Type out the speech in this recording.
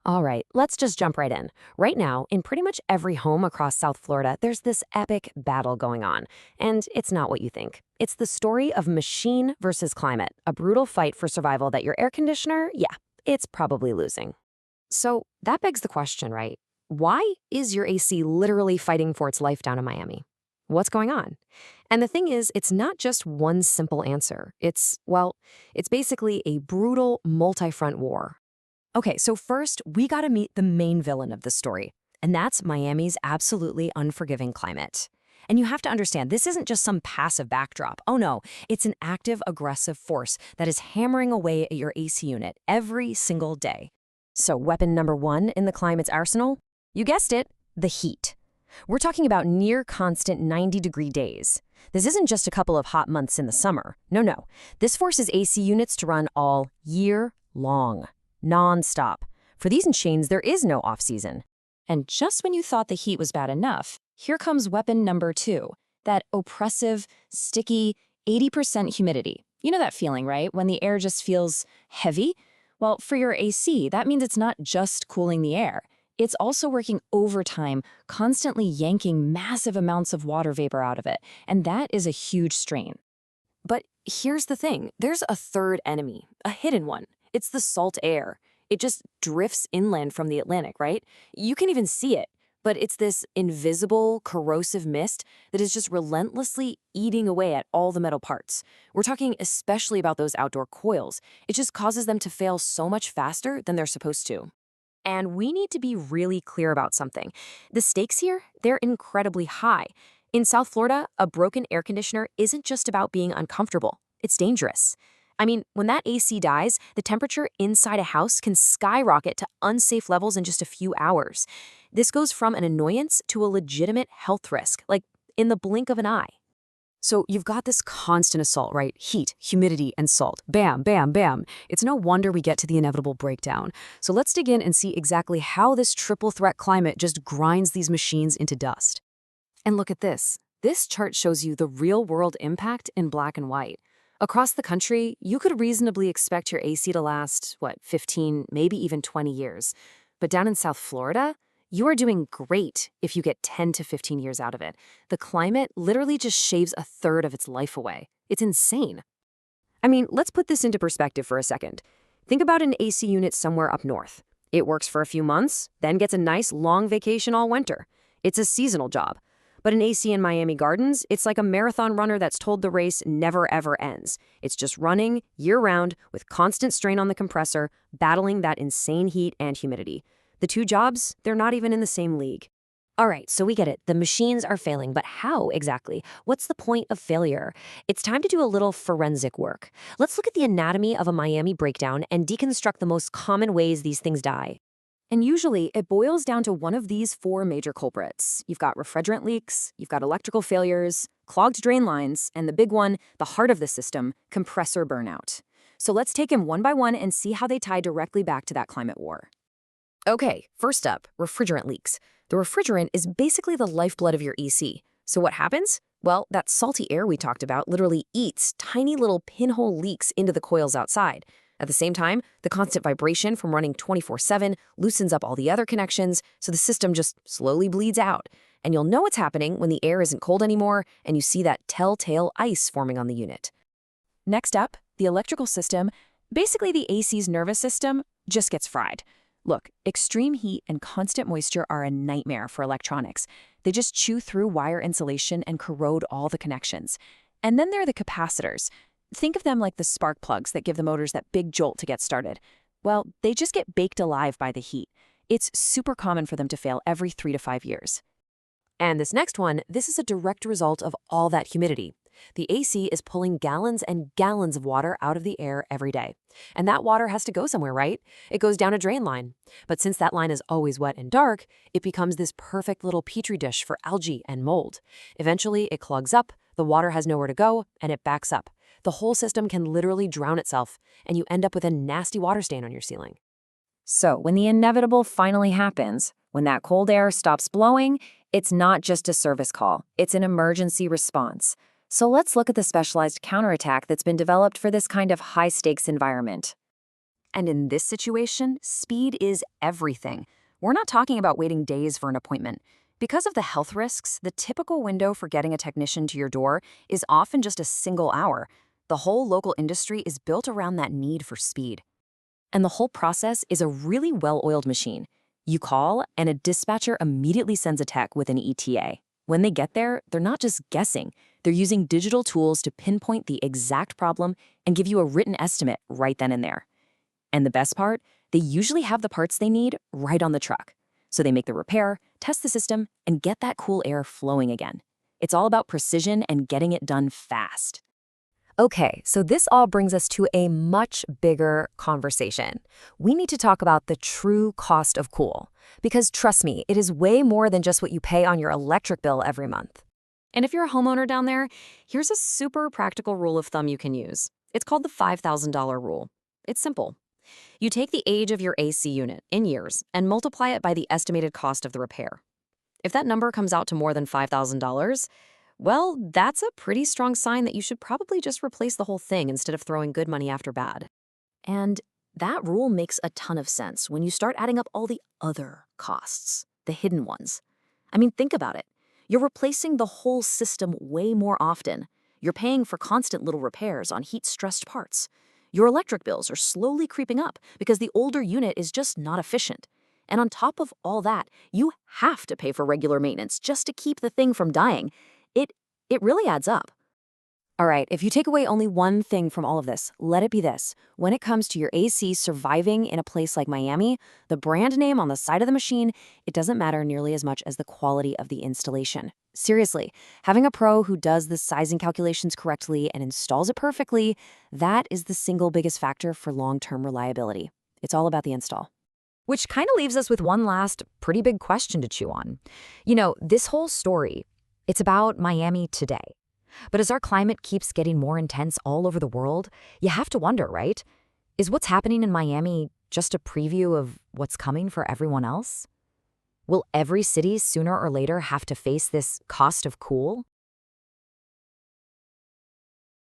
All right, let's just jump right in. Right now, in pretty much every home across South Florida, there's this epic battle going on. And it's not what you think. It's the story of machine versus climate, a brutal fight for survival that your air conditioner, yeah, it's probably losing. So that begs the question, right? Why is your AC literally fighting for its life down in Miami? What's going on? And the thing is, it's not just one simple answer. It's basically a brutal multi-front war. Okay, so first, we gotta meet the main villain of the story, and that's Miami's absolutely unforgiving climate. And you have to understand, this isn't just some passive backdrop. Oh no, it's an active, aggressive force that is hammering away at your AC unit every single day. So weapon number one in the climate's arsenal? You guessed it, the heat. We're talking about near constant 90-degree days. This isn't just a couple of hot months in the summer. No. This forces AC units to run all year long. Non-stop. For these machines, there is no off-season. And just when you thought the heat was bad enough, here comes weapon number two, that oppressive, sticky, 80% humidity. You know that feeling, right? When the air just feels heavy? Well, for your AC, that means it's not just cooling the air. It's also working overtime, constantly yanking massive amounts of water vapor out of it. And that is a huge strain. But here's the thing. There's a third enemy, a hidden one. It's the salt air. It just drifts inland from the Atlantic, right? You can even see it, but it's this invisible, corrosive mist that is just relentlessly eating away at all the metal parts. We're talking especially about those outdoor coils. It just causes them to fail so much faster than they're supposed to. And we need to be really clear about something. The stakes here, they're incredibly high. In South Florida, a broken air conditioner isn't just about being uncomfortable. It's dangerous. I mean, when that AC dies, the temperature inside a house can skyrocket to unsafe levels in just a few hours. This goes from an annoyance to a legitimate health risk, like in the blink of an eye. So you've got this constant assault, right? Heat, humidity, and salt. Bam, bam, bam. It's no wonder we get to the inevitable breakdown. So let's dig in and see exactly how this triple threat climate just grinds these machines into dust. And look at this. This chart shows you the real-world impact in black and white. Across the country, you could reasonably expect your AC to last, 15, maybe even 20 years. But down in South Florida, you are doing great if you get 10 to 15 years out of it. The climate literally just shaves a third of its life away. It's insane. I mean, let's put this into perspective for a second. Think about an AC unit somewhere up north. It works for a few months, then gets a nice long vacation all winter. It's a seasonal job. But an AC in Miami Gardens, it's like a marathon runner that's told the race never ever ends. It's just running year-round with constant strain on the compressor, battling that insane heat and humidity. The two jobs, they're not even in the same league. All right, so we get it. The machines are failing, but how exactly? What's the point of failure? It's time to do a little forensic work. Let's look at the anatomy of a Miami breakdown and deconstruct the most common ways these things die. And usually, it boils down to one of these four major culprits. You've got refrigerant leaks, you've got electrical failures, clogged drain lines, and the big one, the heart of the system, compressor burnout. So let's take them one by one and see how they tie directly back to that climate war. Okay, first up, refrigerant leaks. The refrigerant is basically the lifeblood of your AC. So what happens? Well, that salty air we talked about literally eats tiny little pinhole leaks into the coils outside. At the same time, the constant vibration from running 24/7 loosens up all the other connections, so the system just slowly bleeds out. And you'll know it's happening when the air isn't cold anymore and you see that telltale ice forming on the unit. Next up, the electrical system, basically the AC's nervous system, just gets fried. Look, extreme heat and constant moisture are a nightmare for electronics. They just chew through wire insulation and corrode all the connections. And then there are the capacitors. Think of them like the spark plugs that give the motors that big jolt to get started. Well, they just get baked alive by the heat. It's super common for them to fail every 3 to 5 years. And this next one, this is a direct result of all that humidity. The AC is pulling gallons and gallons of water out of the air every day. And that water has to go somewhere, right? It goes down a drain line. But since that line is always wet and dark, it becomes this perfect little petri dish for algae and mold. Eventually, it clogs up, the water has nowhere to go, and it backs up. The whole system can literally drown itself, and you end up with a nasty water stain on your ceiling. So when the inevitable finally happens, when that cold air stops blowing, it's not just a service call, it's an emergency response. So let's look at the specialized counterattack that's been developed for this kind of high-stakes environment. And in this situation, speed is everything. We're not talking about waiting days for an appointment. Because of the health risks, the typical window for getting a technician to your door is often just a single hour. The whole local industry is built around that need for speed. And the whole process is a really well-oiled machine. You call, and a dispatcher immediately sends a tech with an ETA. When they get there, they're not just guessing. They're using digital tools to pinpoint the exact problem and give you a written estimate right then and there. And the best part, they usually have the parts they need right on the truck. So they make the repair, test the system, and get that cool air flowing again. It's all about precision and getting it done fast. Okay, so this all brings us to a much bigger conversation. We need to talk about the true cost of cool. Because trust me, it is way more than just what you pay on your electric bill every month. And if you're a homeowner down there, here's a super practical rule of thumb you can use. It's called the $5,000 rule. It's simple. You take the age of your AC unit in years and multiply it by the estimated cost of the repair. If that number comes out to more than $5,000, well, that's a pretty strong sign that you should probably just replace the whole thing instead of throwing good money after bad. And that rule makes a ton of sense when you start adding up all the other costs, the hidden ones. I mean, think about it. You're replacing the whole system way more often. You're paying for constant little repairs on heat-stressed parts. Your electric bills are slowly creeping up because the older unit is just not efficient. And on top of all that, you have to pay for regular maintenance just to keep the thing from dying. It really adds up. All right, if you take away only one thing from all of this, let it be this. When it comes to your AC surviving in a place like Miami, the brand name on the side of the machine, it doesn't matter nearly as much as the quality of the installation. Seriously, having a pro who does the sizing calculations correctly and installs it perfectly, that is the single biggest factor for long-term reliability. It's all about the install. Which kind of leaves us with one last pretty big question to chew on. You know, this whole story, it's about Miami today. But as our climate keeps getting more intense all over the world, you have to wonder, right? Is what's happening in Miami just a preview of what's coming for everyone else? Will every city sooner or later have to face this cost of cool?